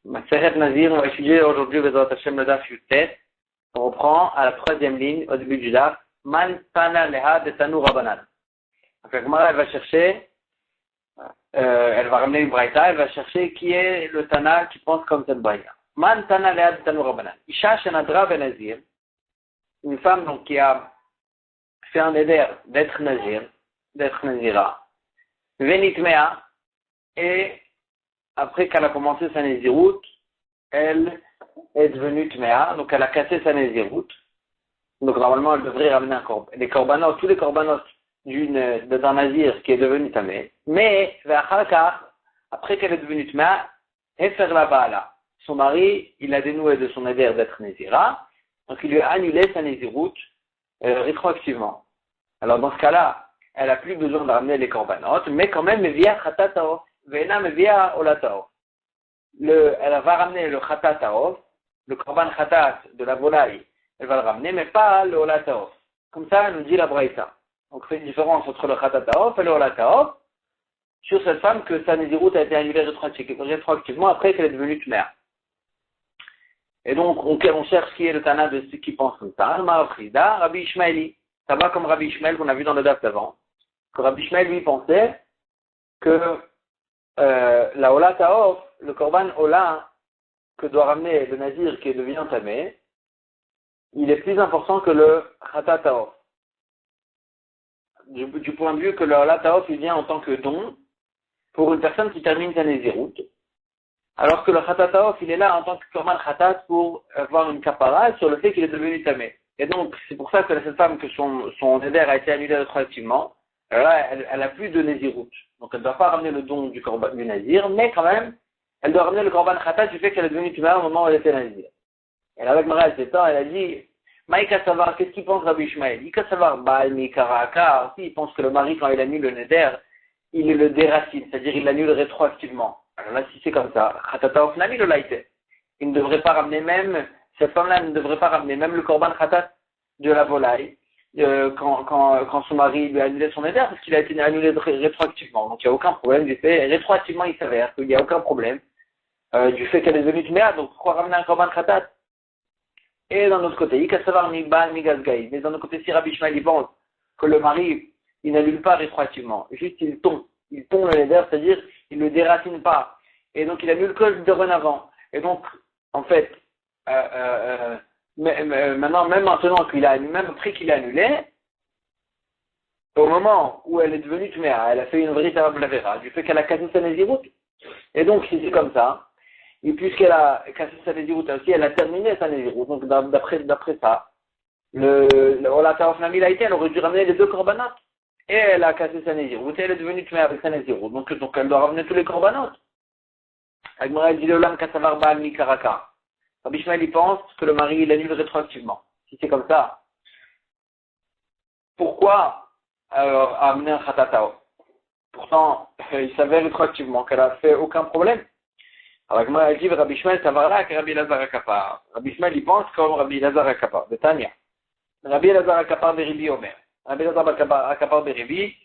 Maseret Nazir, on va étudier aujourd'hui Bezrat Hashem le Daf Yutet. On reprend à la troisième ligne, au début du Daf. Man Tana Leha de Tanu Rabanan. Donc la Gemara, elle va chercher, elle va ramener une braïta, elle va chercher qui est le Tana qui pense comme cette braïta. Man Tana Leha de Tanu Rabanan. Isha Shenadra Ben Nazir, une femme donc qui a fait un éder d'être Nazir, d'être Nazira. Venitmea, et après qu'elle a commencé sa Nézirout, elle est devenue Tmea, donc elle a cassé sa Nézirout. Donc normalement, elle devrait ramener les korbanot, tous les korbanot d'un Nazir qui est devenu Tamé. Mais, après qu'elle est devenue Tmea, Hefer la Baala. Son mari, il a dénoué de son éder d'être Nézira, donc il lui a annulé sa Nézirout rétroactivement. Alors dans ce cas-là, elle n'a plus besoin de ramener les korbanot, mais quand même, via Khatatao. Elle va ramener le khatat taof, le korban khatat de la volaille, elle va le ramener, mais pas le ola taof. Comme ça, elle nous dit la braïta. Donc, c'est une différence entre le khatat taof et le ola taof sur cette femme que sa nézirout a été annulée rétroactivement après qu'elle est devenue tmea. Et donc, on cherche qui est le tana de ceux qui pensent comme ça. Ma'afrida, Rabbi Ishmaeli. Ça va comme Rabbi Ishmael qu'on a vu dans le daf d'avant. Que Rabbi Ishmael, lui, pensait que la Ola Taof, le Korban Ola que doit ramener le Nazir qui devient Tamé, il est plus important que le Khatat Taof. Du point de vue que le Ola Taof, il vient en tant que don pour une personne qui termine sa Nézirout. Alors que le Khatat Taof, il est là en tant que Korban Khatat pour avoir une kapara sur le fait qu'il est devenu Tamé. Et donc, c'est pour ça que cette femme, que son éder a été annulé rétroactivement, là, elle a plus de Nézirout. Donc, elle ne doit pas ramener le don du Nazir, mais quand même, elle doit ramener le Korban Khatat du fait qu'elle est devenue Tmea au moment où elle était Nazir. Et avec Maria, elle s'étend, elle a dit, Maïka Savar, qu'est-ce qu'il pense Rabbi Ishmael? Ika Savar, Baal Mikarakar, il pense que le mari, quand il annule le Neder, il le déracine, c'est-à-dire il l'annule rétroactivement. Alors là, si c'est comme ça, Khatata Ofnami le laïté. Il ne devrait pas ramener même, cette femme-là ne devrait pas ramener même le Korban Khatat de la volaille. Quand son mari lui a annulé son éder, parce qu'il a été annulé rétroactivement. Donc il n'y a aucun problème du fait, rétroactivement il s'avère qu'il n'y a aucun problème du fait qu'elle est devenue Tmea, donc pourquoi ramener un Korban Khatat? Et d'un autre côté, mais d'un autre côté, si Rabbi Ishmael il pense que le mari, il n'annule pas rétroactivement, juste il tombe le éder, c'est-à-dire il ne le déracine pas, et donc il annule que dorénavant. Et donc, en fait, maintenant qu'il a, même après qu'il a annulé, au moment où elle est devenue Tmea, elle a fait une véritable avéra, du fait qu'elle a cassé sa Nézirout. Et donc, si c'est comme ça, et puisqu'elle a cassé sa Nézirout aussi, elle a terminé sa Nézirout. Donc, d'après ça, le Ola Taof Nami Laïté, elle aurait dû ramener les deux korbanot. Et elle a cassé sa Nézirout, et elle est devenue Tmea avec sa Nézirout. Donc, elle doit ramener tous les korbanot. Agmara dit le Lam Kassavar Baal Mikaraka. Rabbi Ishmael, il pense que le mari, il annule rétroactivement. Si c'est comme ça, pourquoi amener un khatatao? Pourtant, il savait rétroactivement qu'elle a fait aucun problème. Alors, comment elle dit, Rabbi Ishmael, ça va là que Rabbi Lazar Akapar. Rabbi Ishmael, il pense comme Rabbi Lazar Akapar, de Tanya. Rabbi Lazar Akapar de Ribi Omer. Rabbi Lazar Akapar de Ribi,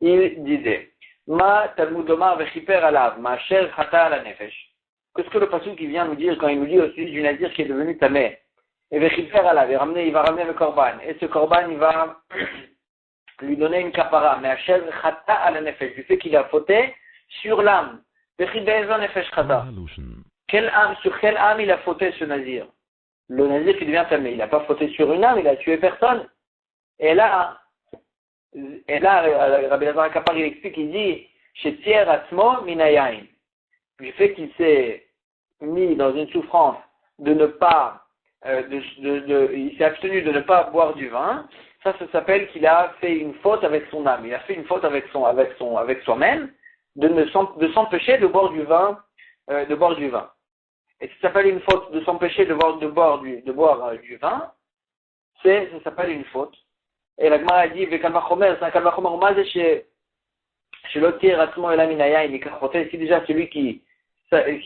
il disait, Ma Talmud Omar vechiper alav, ma cher khata ala nefesh. Qu'est-ce que le passage qui vient nous dire quand il nous dit au sujet du Nazir qui est devenu Tamé? Et vechiper alav, il va ramener le korban. Et ce korban, il va lui donner une kapara, mais Hachel chata ala nefesh, du fait qu'il a fauté sur l'âme. Vechibezon nefesh chata. Sur quelle âme il a fauté ce Nazir? Le Nazir qui devient Tamé, il n'a pas fauté sur une âme, il a tué personne. Et là, Rabbi Lazar Akapar, il explique, il dit, chez Tier Atzmo Minayain, du fait qu'il s'est mis dans une souffrance de ne pas, il s'est abstenu de ne pas boire du vin, ça s'appelle qu'il a fait une faute avec son âme, il a fait une faute avec soi-même, de s'empêcher de boire du vin, Et ça s'appelle une faute de s'empêcher de boire du vin, ça s'appelle une faute. Et la Gemara a dit, c'est un kalvachomer, chez l'autre Ratzmo et la Minaya, il est ici déjà celui qui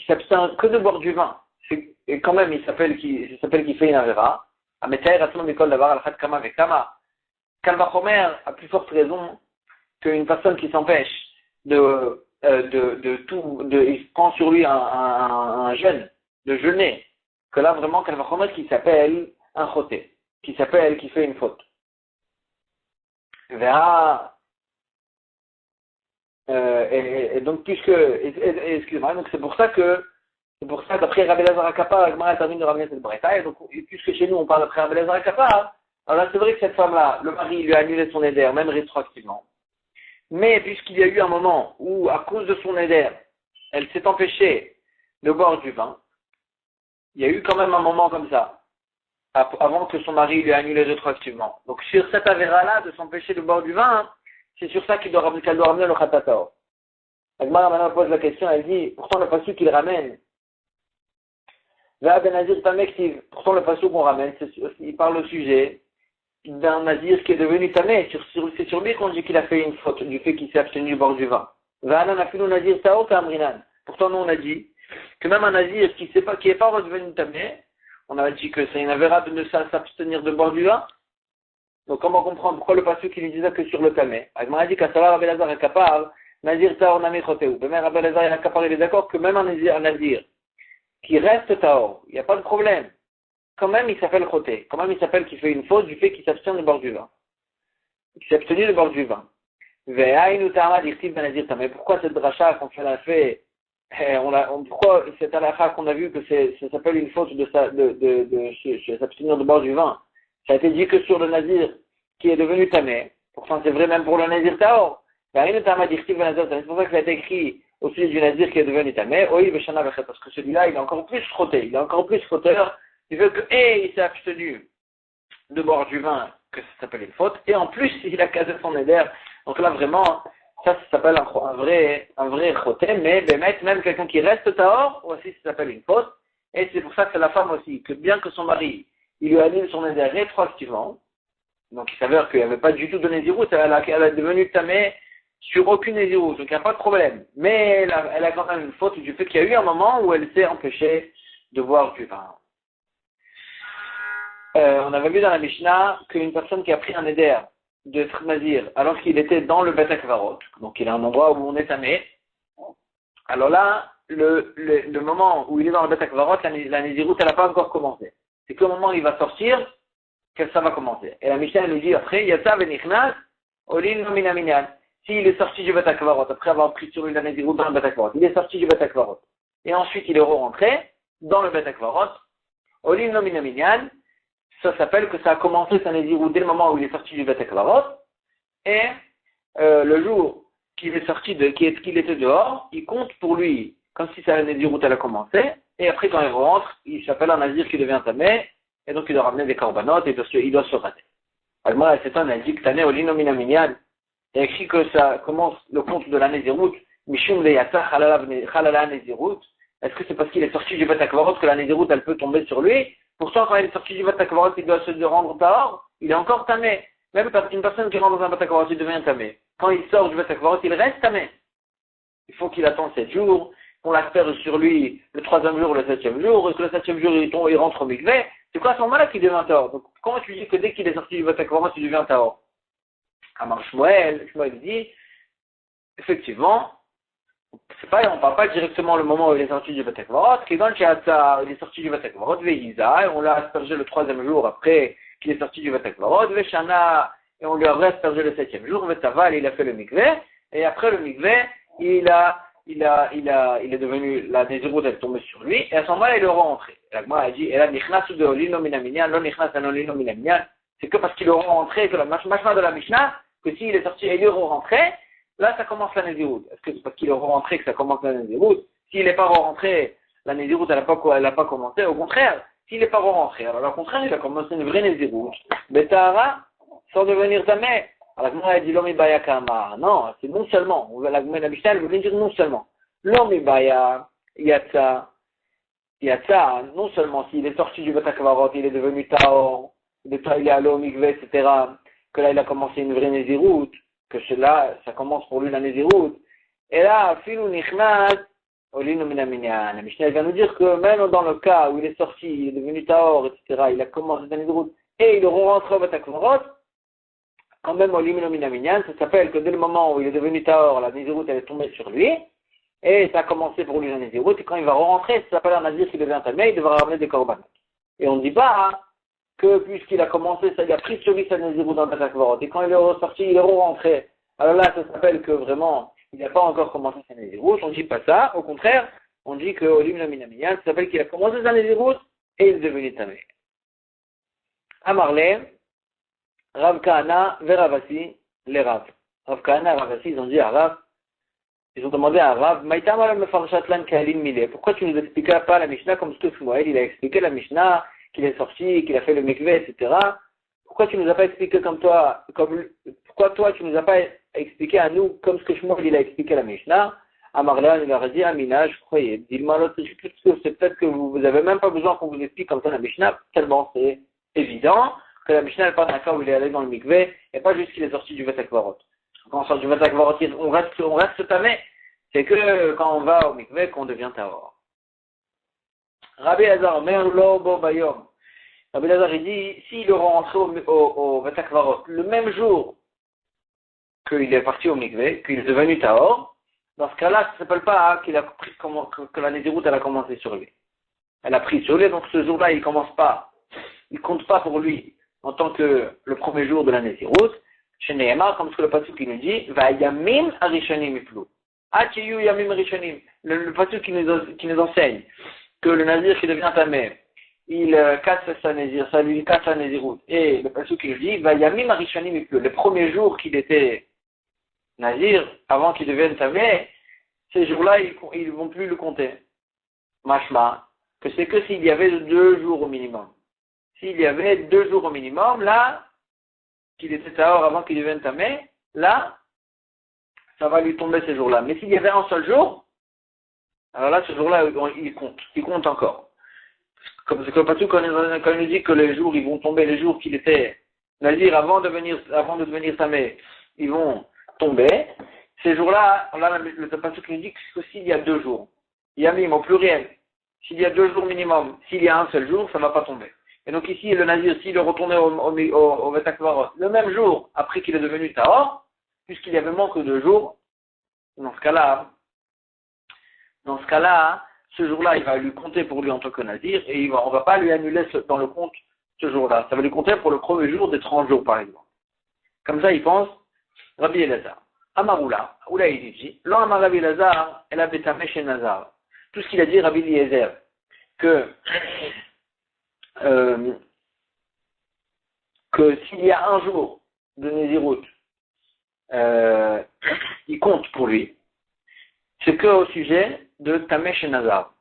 s'abstient que de boire du vin. Et quand même, il s'appelle qu'il fait une avera. Ametay Ratzmo Mikol Davar al-Khat Kama Vekama. Kalvachomer a plus forte raison qu'une personne qui s'empêche de il prend sur lui un jeûne, de jeûner, que là vraiment qu'elle va remettre qui s'appelle un choté, qui fait une faute. Verra, et donc excusez-moi, donc c'est pour ça d'après Rabbi Elazar HaKappar, la Gemara termine de ramener cette braïta, et donc puisque chez nous on parle d'après Rabbi Elazar HaKappar, alors là c'est vrai que cette femme-là, le mari lui a annulé son éder, même rétroactivement. Mais puisqu'il y a eu un moment où, à cause de son éder, elle s'est empêchée de boire du vin, il y a eu quand même un moment comme ça, avant que son mari lui ait annulé rétroactivement. Donc sur cette avéra-là, de s'empêcher de boire du vin, c'est sur ça qu'elle doit ramener le khatatao. La Gemara maintenant pose la question, elle dit, pourtant le passage qu'il ramène, pourtant le passage qu'on ramène, il parle au sujet d'un nazir qui est devenu tamé, c'est sur lui qu'on dit qu'il a fait une faute du fait qu'il s'est abstenu du bord du vin. Pourtant nous on a dit que même un nazir qui n'est pas redevenu tamé, on a dit que c'est une avéra de ne s'abstenir de boire du vin. Donc comment comprendre pourquoi le passage qui lui disait que sur le tamé? Agmara dit qu'à Salah Rabbi Elazar HaKappar, nazir taor nami choteu. Même Rabbi Elazar HaKappar il est d'accord que même un nazir qui reste taor, il n'y a pas de problème. Quand même, il s'appelle choté. Quand même, il s'appelle qui fait une faute du fait qu'il s'abstient de boire du vin. Il s'est abstenu de boire du vin. Mais pourquoi cette dracha qu'on a fait, pourquoi cette halakha qu'on a vu que ça s'appelle une faute de s'abstenir de boire du vin? Ça a été dit que sur le nazir qui est devenu tamé. Pourtant, c'est vrai même pour le nazir taor. C'est pour ça que ça a été écrit au sujet du nazir qui est devenu tamé. Parce que celui-là, il est encore plus choté. Il est encore plus choteur. Il veut que, il s'est abstenu de boire du vin, que ça s'appelle une faute, et en plus, il a casé son éder. Donc là, vraiment, ça s'appelle un vrai choté, mais même quelqu'un qui reste tahor, aussi, ça s'appelle une faute. Et c'est pour ça que c'est la femme aussi, que bien que son mari, il lui annule son éder rétroactivement, donc il s'avère qu'il n'y avait pas du tout de nésiroute, elle est devenue tamée sur aucune nésiroute, donc il n'y a pas de problème. Mais elle a quand même une faute du fait qu'il y a eu un moment où elle s'est empêchée de boire du vin. On avait vu dans la Mishnah qu'une personne qui a pris un éder de nazir alors qu'il était dans le Bet HaKvarot, donc il est un endroit où on est tamé, alors là, le moment où il est dans le Bet HaKvarot, la nésiroute, elle n'a pas encore commencé. C'est que le moment où il va sortir, que ça va commencer. Et la Mishnah elle nous dit après, Yatsa venichnas, olin nomina minyan. S'il est sorti du Bet HaKvarot, après avoir pris sur lui la nésiroute dans le Bet HaKvarot, il est sorti du Bet HaKvarot, et ensuite il est rentré dans le Bet HaKvarot, olin nomina minyan. Ça s'appelle que ça a commencé sa nézirut dès le moment où il est sorti du Bet HaKvarot, et le jour qu'il est sorti qu'il était dehors, il compte pour lui comme si sa nézirut elle a commencé, et après quand il rentre, il s'appelle un nazir qui devient tamé, et donc il doit ramener des corbanotes et il doit se rater. Alors c'est un indique tané olino minaminyan, il y a écrit que ça commence le compte de la nézirut, mishum leyata chalala nézirut. Est-ce que c'est parce qu'il est sorti du Bet HaKvarot que la nézirut elle peut tomber sur lui? Pourtant, quand il est sorti du Bet HaKvarot, il doit se rendre tahor, il est encore tamé. Même une personne qui rentre dans un Bet HaKvarot, il devient tamé. Quand il sort du Bet HaKvarot, il reste tamé. Il faut qu'il attende 7 jours, qu'on l'asperge sur lui le 3e jour ou le 7e jour, et que le 7e jour, il rentre au mikvé. C'est quoi à ce moment-là qu'il devient tahor? Donc, comment tu dis que dès qu'il est sorti du Bet HaKvarot, il devient tahor? Amar Shmuel dit, effectivement, on ne parle pas directement le moment où il est sorti du Bet HaKvarot, il est sorti du Bet HaKvarot, Veiza, et on l'a aspergé le 3e jour après qu'il est sorti du Bet HaKvarot, Veshana, et on lui a aspergé le 7e jour, Vetaval, il a fait le mikvé, et après le mikvé, il est devenu, la nézirut elle est tombée sur lui, et à ce moment-là, il est rentré. La Gemara a dit, et là, nichnas de olino minaminyan, lo nichnas an olino minaminyan, c'est que parce qu'il est rentré, que la machma de la Mishnah, que s'il est sorti et il est rentré, là, ça commence la nézirut. Est-ce que c'est parce qu'il est rentré que ça commence la nézirut? S'il n'est pas rentré, la nézirut, elle n'a pas commencé. Au contraire, s'il n'est pas rentré, alors au contraire, il a commencé une vraie nézirut. Betahara, sans devenir tamé. Alors, la Gemara a dit, l'homme baya kama. Non, c'est non seulement. La Mishnah, elle veut dire non seulement. L'homme baya, yatsa, non seulement s'il est sorti du Bet HaKvarot, il est devenu tahor, il est allé au mikvé, etc., que là, il a commencé une vraie nézirut, que cela, ça commence pour lui la nézirut. Et là, filou nichnas, olinu minaminyan. La Mishnah vient nous dire que même dans le cas où il est sorti, il est devenu tahor, etc., il a commencé la nézirut, et il rentre au Bet HaKvarot, quand même au limino minaminyan, ça s'appelle que dès le moment où il est devenu Tahor, la Nézirut elle est tombée sur lui, et ça a commencé pour lui la Nézirut, et quand il va rentrer, ça s'appelle un Nazir qui devient Tamé, il devra ramener des korbanot. Et on ne dit pas que puisqu'il a commencé, ça, il a pris sur lui sa Nézirut dans la Takvarot, et quand il est ressorti, il est rentré. Alors là, ça s'appelle que vraiment, il n'a pas encore commencé sa Nézirut, on ne dit pas ça, au contraire, on dit qu'au limino minaminyan, ça s'appelle qu'il a commencé sa Nézirut, et il est devenu Tamé. Amarle, Rav Kahana vers Ravasi, les Rav. Rav Kahana et Ravasi, ils ont dit à Rav, ils ont demandé à Rav, pourquoi tu nous expliquais pas la Mishnah comme ce que Shmuel, il a expliqué la Mishnah, qu'il est sorti, qu'il a fait le mikveh, etc. Pourquoi tu nous as pas expliqué pourquoi toi tu nous as pas expliqué à nous comme ce que Shmuel, il a expliqué la Mishnah? Amarle, il leur a dit, Amina, je croyais, dis-moi l'autre, c'est peut-être que vous avez même pas besoin qu'on vous explique comme ça la Mishnah, tellement c'est évident que la Mishnah elle parle d'un cas où il est allé dans le mikveh et pas juste qu'il est sorti du Vetakvarot. Quand on sort du Vetakvarot, on reste tamé. C'est que quand on va au mikveh qu'on devient tahor. Rabbi Lazar, Merlo Bayom. Rabbi Lazar il dit, s'il est rentré au Vetakvarot le même jour qu'il est parti au mikveh, qu'il est devenu tahor, dans ce cas-là, ça ne s'appelle pas qu'il a pris que la Nézirut elle a commencé sur lui. Elle a pris sur lui, donc ce jour-là il commence pas. Il compte pas pour lui en tant que le premier jour de la Nézirut. Chez Nehemar, comme ce que le pasuk qui nous dit, va yamim arishanim iflu. Achiyu yamim arishanim. Le pasuk qui nous enseigne que le Nazir qui devient tamé, il casse sa Nézir, ça lui casse sa Nézirut. Et le pasuk qui nous dit, va yamim arishanim iflu. Les premiers jours qu'il était Nazir, avant qu'il devienne tamé, ces jours-là, ils vont plus le compter. Mashma, que c'est que s'il y avait 2 jours au minimum. S'il y avait 2 jours au minimum, là, qu'il était tahor avant qu'il devienne tamé, là, ça va lui tomber ces jours-là. Mais s'il y avait un seul jour, alors là, ce jour-là, il compte encore. Comme c'est que pas tout quand il nous dit que les jours, ils vont tomber, les jours qu'il était nazir avant de devenir tamé, ils vont tomber. Ces jours-là, là, le pasuk nous dit que s'il y a 2 jours, yamim au pluriel, s'il y a 2 jours minimum, s'il y a un seul jour, ça ne va pas tomber. Et donc ici, le Nazir, s'il est retourné au Vetakvarot le même jour après qu'il est devenu Tahor, puisqu'il y avait moins que 2 jours, dans ce cas-là, ce jour-là, il va lui compter pour lui en tant que Nazir, et on ne va pas lui annuler dans le compte ce jour-là. Ça va lui compter pour le premier jour des 30 jours, par exemple. Comme ça, il pense, Rabbi Elazar. Amaroula, Oula il dit, l'an Amar Rabbi Elazar, elle a bétamé chez Nazar. Tout ce qu'il a dit, Rabbi Eliezer, que s'il y a un jour de Nézirut, il compte pour lui, c'est qu'au sujet de Tamé chez Nazar.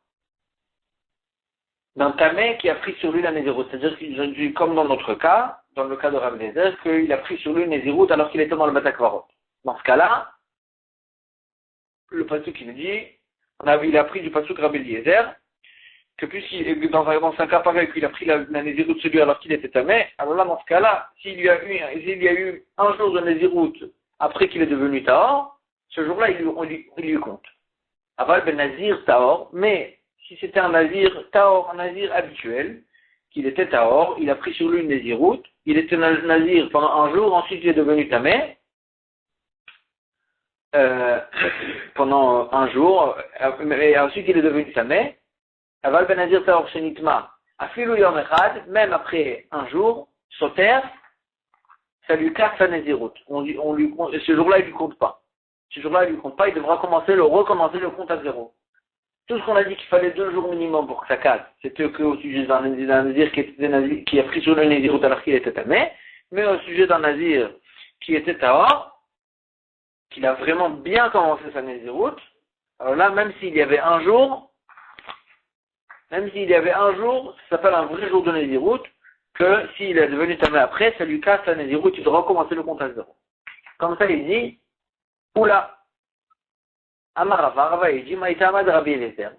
D'un Tamé qui a pris sur lui la Nézirut. C'est-à-dire qu'il, comme dans notre cas, dans le cas de Rabbi Eliezer, qu'il a pris sur lui une Nézirut alors qu'il était dans le Vetakvarot. Dans ce cas-là, le pasuk qui nous dit, il a pris du pasuk Rabbi Eliezer, que puisqu'il, dans un cas pareil, qu'il a pris la Nézirut de celui alors qu'il était tamé, alors là, dans ce cas-là, s'il y a eu un jour de Nézirut après qu'il est devenu Tahor, ce jour-là, il lui compte. Aval ben Nazir Tahor, mais si c'était un Nazir Tahor, un Nazir habituel, qu'il était Tahor, il a pris sur lui une Nézirut, il était Nazir pendant un jour, ensuite il est devenu tamé, pendant un jour, et ensuite il est devenu tamé. Aval ben Nazir Tahor Shenitma, Afilou Yom Echad, même après un jour, Soter, ça lui casse sa Nézirut. Ce jour-là, il lui compte pas. Ce jour-là, il lui compte pas, il devra recommencer le compte à 0. Tout ce qu'on a dit qu'il fallait 2 jours minimum pour que ça casse, c'était qu'au sujet d'un Nazir qui a pris sur le Nézirut alors qu'il était tamé, mais au sujet d'un Nazir qui était Tahor, qu'il a vraiment bien commencé sa Nézirut, alors là, même s'il y avait un jour, ça s'appelle un vrai jour de Nézirut, que s'il est devenu tamé après, ça lui casse la Nézirut, il doit recommencer le compte à 0. Comme ça, il dit, oula, Amarava, il dit, Maïtamad Rabbi Eliezer.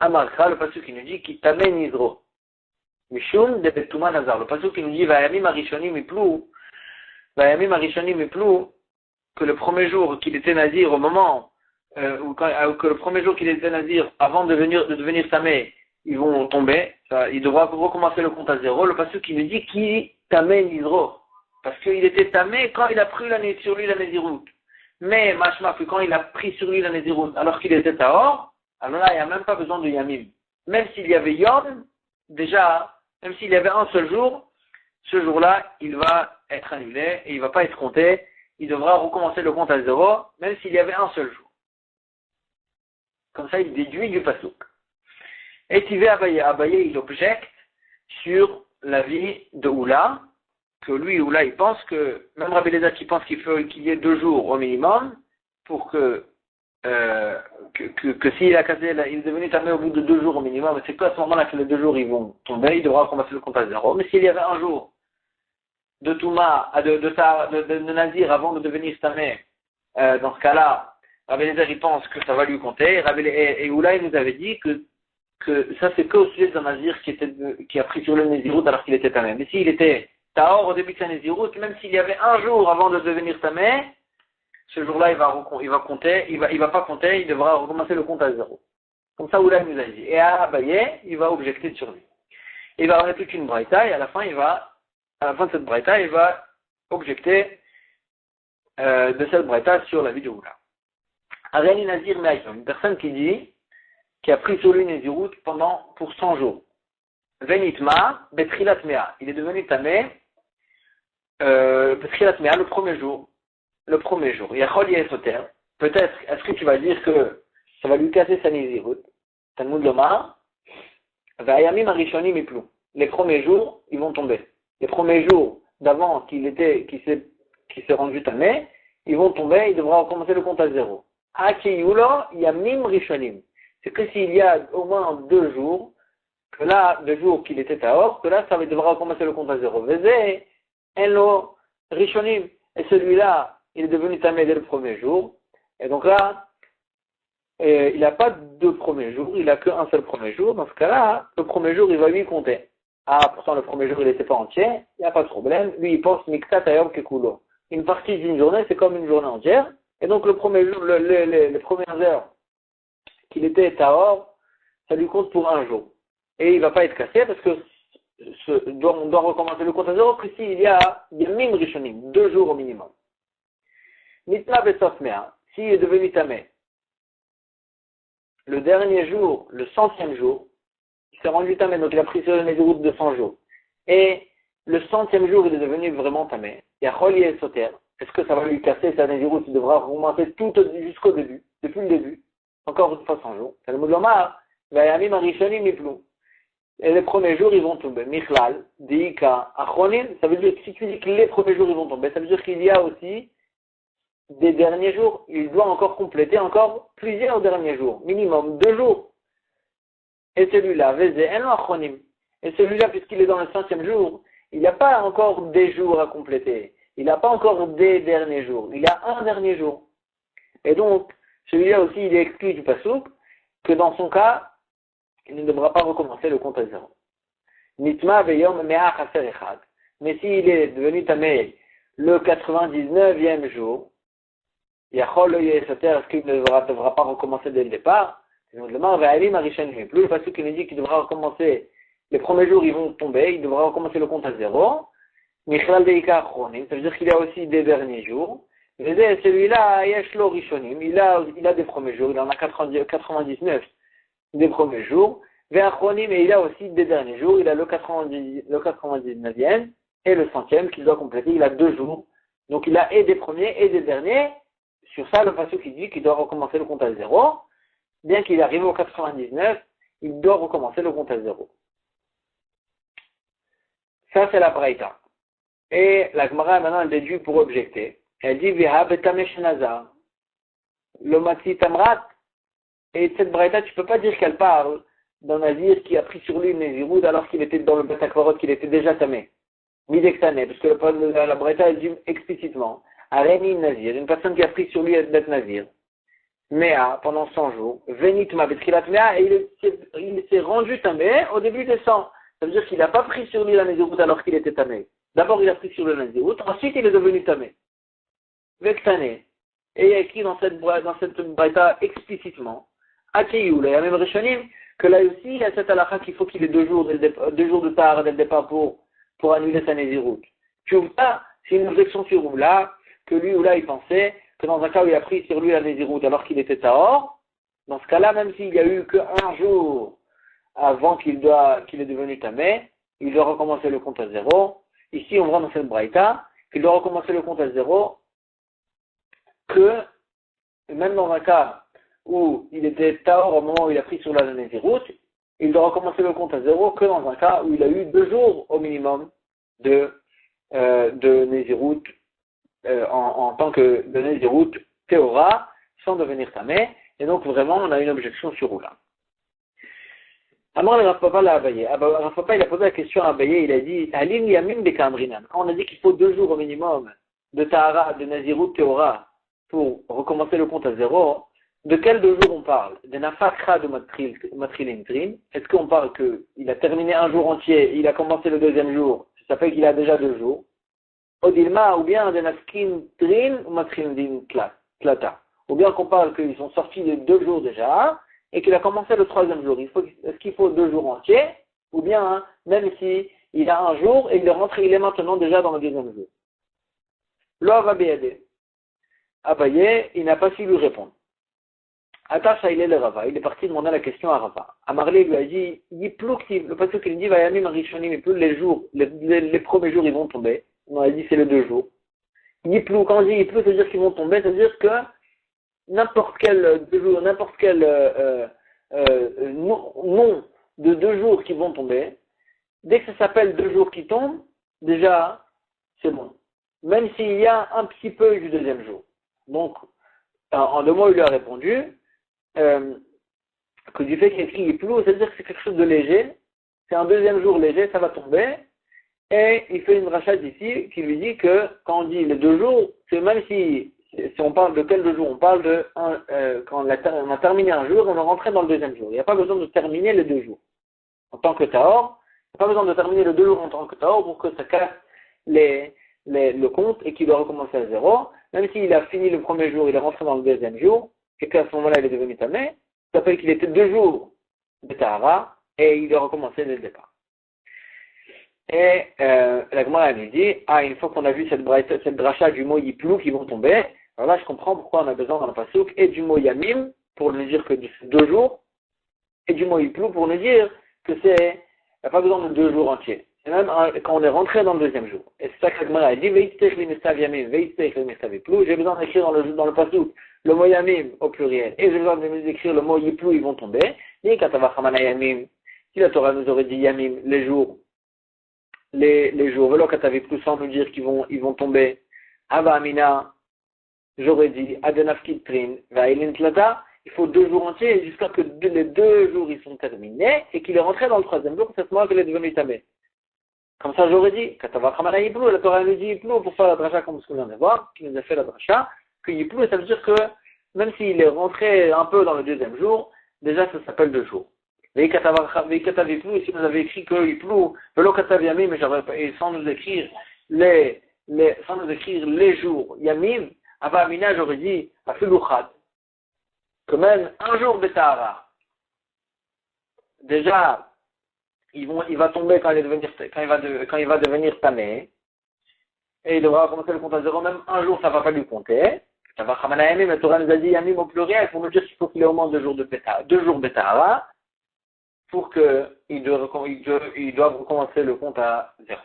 Amarcha, le pasuk qui nous dit, qui tamé Nizro. Mishum de Betuma Nazar. Le pasuk qui nous dit, Vayamim Arishonim Iplou, que le premier jour qu'il était nazir, au moment, que le premier jour qu'il était nazir, avant de devenir tamé, ils vont tomber, il devra recommencer le compte à 0. Le pasuk qui nous dit, qui tamé Nizro. Parce qu'il était tamé quand il a pris sur lui la Nézirut. Mais, machma, que quand il a pris sur lui la Nézirut, alors qu'il était tahor, alors là, il n'y a même pas besoin de Yamim. Même s'il y avait Yom, déjà, même s'il y avait un seul jour, ce jour-là, il va être annulé et il ne va pas être compté. Il devra recommencer le compte à 0, même s'il y avait un seul jour. Comme ça, il déduit du pasouk. Et Tivé Abaye, il objecte sur l'avis de Oula, que lui, Oula, il pense que, même Rabbi Eliezer qui pense qu'il faut qu'il y ait 2 jours au minimum, pour que s'il a cassé, il est devenu tamé au bout de 2 jours au minimum, c'est qu'à ce moment-là que les 2 jours ils vont tomber, il devra recommencer le compte à 0. Mais s'il y avait un jour de Touma, de Nazir avant de devenir tamé, dans ce cas-là, Rabbi Eliezer il pense que ça va lui compter, et Oula il nous avait dit que ça c'est qu'au sujet d'un Nazir qui a pris sur le Nézirut alors qu'il était tamé. Mais s'il était tahor au début de sa Nézirut, même s'il y avait un jour avant de devenir tamé, ce jour-là il va compter, il va pas compter, il devra recommencer le compte à 0. Comme ça Oula nous a dit. Et à Abaye, il va objecter sur lui. Il va avoir toute une braïta et à la fin de cette braïta, il va objecter de cette braïta sur la vie de Oula. Areni Nazir Me'ayom, une personne qui a pris sur lui Nézirut pour 100 jours. Venitma, Betrilat Mea. Il est devenu tamé, Betrilat Mea, le premier jour. Yachol Yesoter. Peut-être, est-ce que tu vas dire que ça va lui casser sa Nézirut? Talmud Lomar. Va'ayamim Arishonim Iplou. Les premiers jours, ils vont tomber. Les premiers jours d'avant qu'il s'est rendu tamé, ils vont tomber, il devra recommencer le compte à 0. Akiyulo Yamim Rishonim. C'est que s'il y a au moins 2 jours, que là, 2 jours qu'il était tahor, que là, ça devra recommencer le compte à 0. Veze, Enlo, Rishonim. Et celui-là, il est devenu tamé dès le premier jour. Et donc là, il n'a pas 2 premiers jours, il n'a qu'un seul premier jour. Dans ce cas-là, le premier jour, il va lui compter. Ah, pourtant, le premier jour, il n'était pas entier, il n'y a pas de problème. Lui, il pense Miktat Ayom Kekulo. Une partie d'une journée, c'est comme une journée entière. Et donc, le premier jour, les premières heures qu'il était tahor, ça lui compte pour 1 jour. Et il ne va pas être cassé parce que on doit recommencer le compte à 0 que s'il y a Yamim Rishonim, 2 jours au minimum. Nitla Besof Mea, s'il est devenu tamé, le dernier jour, le 100e jour, il s'est rendu tamé, donc il a pris sur les routes de 100 jours. Et le 100e jour, il est devenu vraiment tamé. Yachol Yesoter. Est-ce que ça va lui casser sa Nézirut? Il devra remonter tout jusqu'au début, depuis le début. Encore une fois 100 jours. C'est le mot de l'Omar. Vayamim Arishonim Iplou. Et les premiers jours, ils vont tomber. Michlal, Diika, Achronim. Ça veut dire que si tu dis que les premiers jours, ils vont tomber, ça veut dire qu'il y a aussi des derniers jours. Il doit encore compléter encore plusieurs derniers jours. Minimum 2 jours. Et celui-là, Veze, Enlo Achronim. Et celui-là, puisqu'il est dans le 5e jour, il n'y a pas encore des jours à compléter. Il n'a pas encore des derniers jours. Il a un dernier jour. Et donc, celui-là aussi, il est exclu du pasouk, que dans son cas, il ne devra pas recommencer le compte à 0. Nitma veyom mea chaser echad. Mais s'il est devenu tamé le 99e jour, yachol lo yesoter, est-ce qu'il ne devra pas recommencer dès le départ? Plus le pasouk qui nous dit qu'il devra recommencer, les premiers jours ils vont tomber, il devra recommencer le compte à 0. Michlal deika achronim, ça veut dire qu'il y a aussi des derniers jours. Celui-là, Yeshlo Rishonim, il a des premiers jours, il en a 99 des premiers jours. Ve'achronim, et il a aussi des derniers jours, il a le 99e et le 100e qu'il doit compléter, il a 2 jours. Donc il a et des premiers et des derniers. Sur ça, le passage qui dit qu'il doit recommencer le compte à 0. Bien qu'il arrive au 99, il doit recommencer le compte à 0. Ça, c'est la braïta. Et la Gemara, maintenant, elle déduit pour objecter. Elle dit, Viha betamesh nazar. Le matzi tamrat. Et cette braïta, tu peux pas dire qu'elle parle d'un nazir qui a pris sur lui une nézirut alors qu'il était dans le betakvarot, qu'il était déjà tamé. Midektané, parce que la braïta, elle dit explicitement. Areni nazir, une personne qui a pris sur lui d'être nazir. Mea, pendant 100 jours. Venitma betrilat mea, et il s'est rendu tamé au début des 100. Ça veut dire qu'il n'a pas pris sur lui la nézirut alors qu'il était tamé. D'abord, il a pris sur le nazirut, ensuite, il est devenu tamé. Vektané. Et il y a écrit dans cette braïta explicitement, Akiyou, il y a même Rishonim, que là aussi, il y a cette halakha qu'il faut qu'il ait 2 jours de tahara dès le départ pour annuler sa nézirut. Tu ouvres ça, C'est une objection sur Oula, que lui ou là il pensait que dans un cas où il a pris sur lui la Nézirut alors qu'il était Tahor, dans ce cas-là, même s'il n'y a eu qu'un jour avant qu'il est devenu Tamé, il doit recommencer le compte à zéro. Ici, on voit dans cette braïta qu'il doit recommencer le compte à zéro que, même dans un cas où il était Tahor au moment où il a pris sur la Nézirut, il doit recommencer le compte à zéro que dans un cas où il a eu 2 jours au minimum de Nézirut en tant que de Nézirut Théora, sans devenir Tamé. Et donc vraiment, on a une objection sur Oula. Alors, le Rav Papa l'a Abaye. Rav Papa, il a posé la question à Abaye, il a dit, Alim Yamim Bekamrinan. Quand on a dit qu'il faut 2 jours au minimum de Tahara, de Nazirut Théora, pour recommencer le compte à zéro, de quels 2 jours on parle? De Nafakra de Matrilintrin. Est-ce qu'on parle qu'il a terminé un jour entier, il a commencé le 2e jour, ça fait qu'il a déjà 2 jours? Odilma, ou bien de Nafkin Trin ou Matrilindin Tlata. Ou bien qu'on parle qu'ils sont sortis les 2 jours déjà, et qu'il a commencé le 3e jour. Est-ce qu'il faut 2 jours entiers, ou bien, même si il a un jour, et il est rentré, il est maintenant déjà dans le 2e jour. L'Ov Abéadé. Abaye, il n'a pas su lui répondre. Attacha, il est le Rava. Il est parti demander la question à Rava. Amarlé lui a dit, le passage qu'il dit, Vayamim Rishonim, et plus les jours, les premiers jours, ils vont tomber. On a dit, c'est les 2 jours. Yiplou, quand on dit Yiplou, ça veut dire qu'ils vont tomber, ça veut dire que n'importe quel 2 jours, n'importe quel nom de 2 jours qui vont tomber, dès que ça s'appelle 2 jours qui tombent, déjà, c'est bon. Même s'il y a un petit peu du 2e jour. Donc, en 2 mots, il lui a répondu que du fait qu'il y a écrit Yiplou, ça veut dire que c'est quelque chose de léger, c'est un 2e jour léger, ça va tomber, et il fait une rachat ici qui lui dit que quand on dit les 2 jours, c'est même si on parle de quel 2 jours, on parle de quand on a terminé un jour, on est rentré dans le 2e jour. Il n'y a pas besoin de terminer les 2 jours. En tant que Tahor, il n'y a pas besoin de terminer les 2 jours en tant que Tahor pour que ça casse le compte et qu'il doit recommencer à zéro. Même s'il a fini le 1er jour, il est rentré dans le 2e jour, et qu'à ce moment-là, il est devenu Tamé, ça fait qu'il était 2 jours de Tahara, et il doit recommencer dès le départ. Et la Gemara nous dit, une fois qu'on a vu cette dracha du mot Yiplou qui vont tomber, alors là je comprends pourquoi on a besoin dans le pasuk et du mot Yamim pour nous dire que c'est 2 jours, et du mot Yiplou pour nous dire que il n'y a pas besoin de 2 jours entiers. C'est même quand on est rentré dans le 2e jour. Et c'est ça que la Gemara a dit, Veitech l'imestav Yamim, Veitech l'imestav Yiplou. J'ai besoin d'écrire dans le pasuk le mot Yamim au pluriel, et j'ai besoin d'écrire le mot Yiplou, ils vont tomber. Et Katavachamana Yamim, si la Torah nous aurait dit Yamim, les jours, Velo Kataviplu, sans nous dire qu'ils vont tomber. Ava Amina, j'aurais dit Adenafkit Trin, Vailin Tlata, il faut 2 jours entiers jusqu'à que les 2 jours ils sont terminés et qu'il est rentré dans le 3e jour, c'est ce moment qu'il est devenu Tamé. Comme ça j'aurais dit, Katavachamana Yiplou, la Torah nous dit Yiplou pour faire la dracha comme ce qu'on vient de voir, qui nous a fait la dracha, que Yiplou, ça veut dire que même s'il est rentré un peu dans le 2e jour, déjà ça s'appelle 2 jours. Et si nous avait écrit que Yiplou, Velo Katav Yamim, et sans nous écrire les jours Yamim, Ava Amina, j'aurais dit, Afilouchad, que même un jour de Tahara, déjà, il va tomber quand il va devenir Tamé, et il devra commencer le compte à zéro, même un jour ça va pas lui compter. Ça va Chamana Yamim, la Torah nous a dit Yamim au pluriel, pour nous dire qu'il faut qu'il ait au moins 2 jours de Tahara, pour qu'ils doivent recommencer le compte à zéro.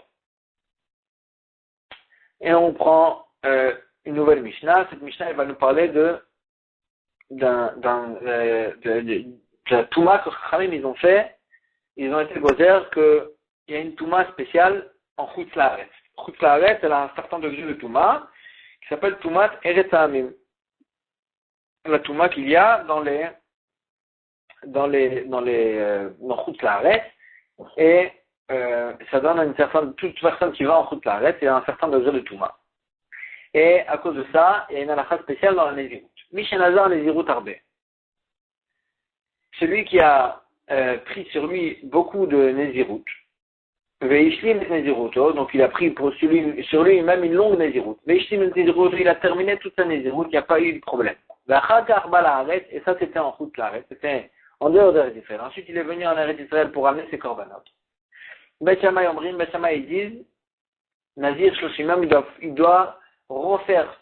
Et on prend une nouvelle Mishnah. Cette Mishnah, elle va nous parler de la Touma que Chachamim ils ont fait. Ils ont été gozer qu'il y a une Touma spéciale en Chutz Laaretz. Chutz Laaretz, elle a un certain degré de Touma qui s'appelle Toumat Eretz Ha'amim. La Touma qu'il y a dans Chutz Laaretz, et ça donne à toute personne qui va en Chutz Laaretz, il y a un certain degré de Touma. Et à cause de ça, il y a une halakha spéciale dans la Nézirut. Mishenazar Nézirut Arbe. Celui qui a pris sur lui beaucoup de Nézirut, Veishlim Néziruto, donc il a pris sur lui même une longue Nézirut. Veishlim Néziruto, il a terminé toute sa Nézirut, il n'y a pas eu de problème. Et ça c'était en Chutz Laaretz, c'était en dehors d'Eretz Israël. Ensuite il est venu en Eretz Israël pour amener ses korbanot. Bet Shammai Omrim, Bet Shammai ils disent, Nazir Shloshimam, il doit refaire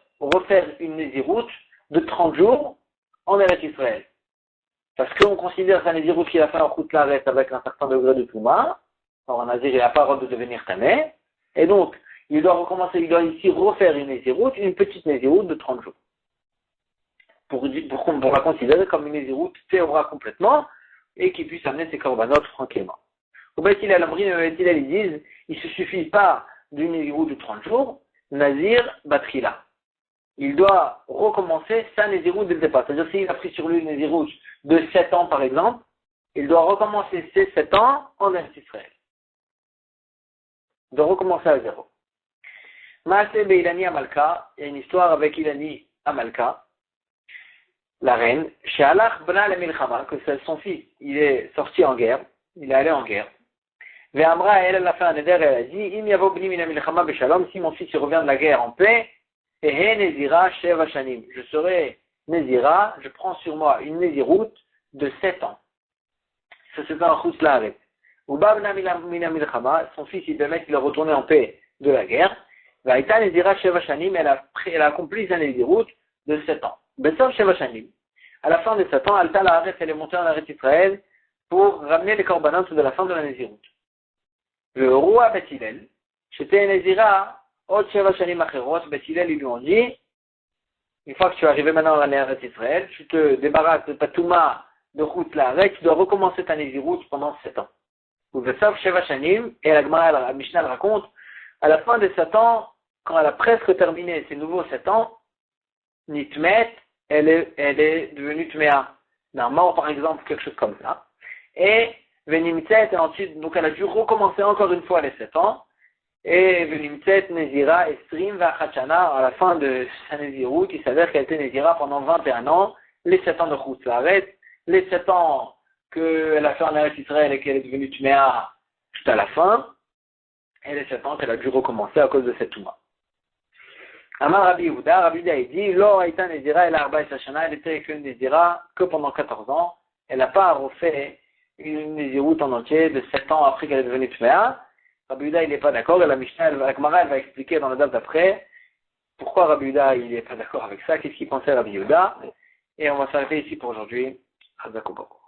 une Néziroute de 30 jours en Eretz Israël. Parce qu'on considère sa Néziroute qu'il a fait en Chutz La'aretz avec un certain degré de Touma. Or, un Nazir, il n'a pas le droit de devenir Tamé. Et donc, il doit recommencer, il doit ici refaire une Néziroute, une petite Néziroute de 30 jours. Pour la considérer comme une Néziroute théora complètement, et qu'il puisse amener ses corbanotes tranquillement. Au Beit Hillel, ils disent, il ne se suffit pas d'une Néziroute de 30 jours, Nazir Batrila. Il doit recommencer sa Néziroute dès le départ. C'est-à-dire, s'il a pris sur lui une Néziroute de 7 ans, par exemple, il doit recommencer ses 7 ans en Eretz Israël. De recommencer à zéro. Maaseh Beilani Amalka, il y a une histoire avec Ilani Amalka, la reine, chez Alach Bna le Milchama, que c'est son fils, il est sorti en guerre, il est allé en guerre. Ve'amra, elle a fait un éder, elle a dit, Im yavo bni mina milchama beshalom, si mon fils revient de la guerre en paix, ehe nezira sheva shanim, je serai nezira, je prends sur moi une néziroute de 7 ans. Ça se fait en Chutz La'aretz. Uba bna mina milchama, son fils, il est retourné en paix de la guerre. Ve'aita nezira sheva shanim, elle a accompli sa néziroute de 7 ans. Besov sheva shanim. À la fin de 7 ans, Alta La'aretz, elle est montée en Eretz Israël pour ramener les corbanotes de la fin de la néziroute. Le roi Beit Hillel, j'étais Nézira, Od Sheva Shanim Acherot, Beit Hillel, ils lui ont dit, une fois que tu es arrivé maintenant à l'Eretz Israël, tu te débarrasses de ta Touma de Chutz La'aretz, tu dois recommencer ta Néziroute pendant 7 ans. Ou Vesav Sheva Shanim, et la Gemara, la Mishnah raconte, à la fin des 7 ans, quand elle a presque terminé ces nouveaux 7 ans, Nitmet, elle est devenue Tmea, d'un mort par exemple, quelque chose comme ça. Et Venimtzet, et ensuite, donc elle a dû recommencer encore une fois les 7 ans. Et Venimtzet, Nezira, Estrim, Vachachana, à la fin de sa Néziroute, il s'avère qu'elle était Nezira pendant 21 ans, les 7 ans de Chutz La'aretz, les 7 ans qu'elle a fait en Eretz Israël et qu'elle est devenue Tmea tout à la fin, et les 7 ans qu'elle a dû recommencer à cause de cette Touma. Amar Rabbi Yehuda, il dit, Lo Haïta Nezira, elle a Arba et Sachana, elle était qu'une Nezira que pendant 14 ans, elle n'a pas refait une Néziroute en entier de 7 ans après qu'elle est devenue Tmea. Rabbi Yehuda, il n'est pas d'accord, et la Mishnah, la Gemara, elle va expliquer dans la date d'après pourquoi Rabbi Yehuda, il n'est pas d'accord avec ça, qu'est-ce qu'il pensait Rabbi Yehuda, et on va s'arrêter ici pour aujourd'hui. Hazakoboko.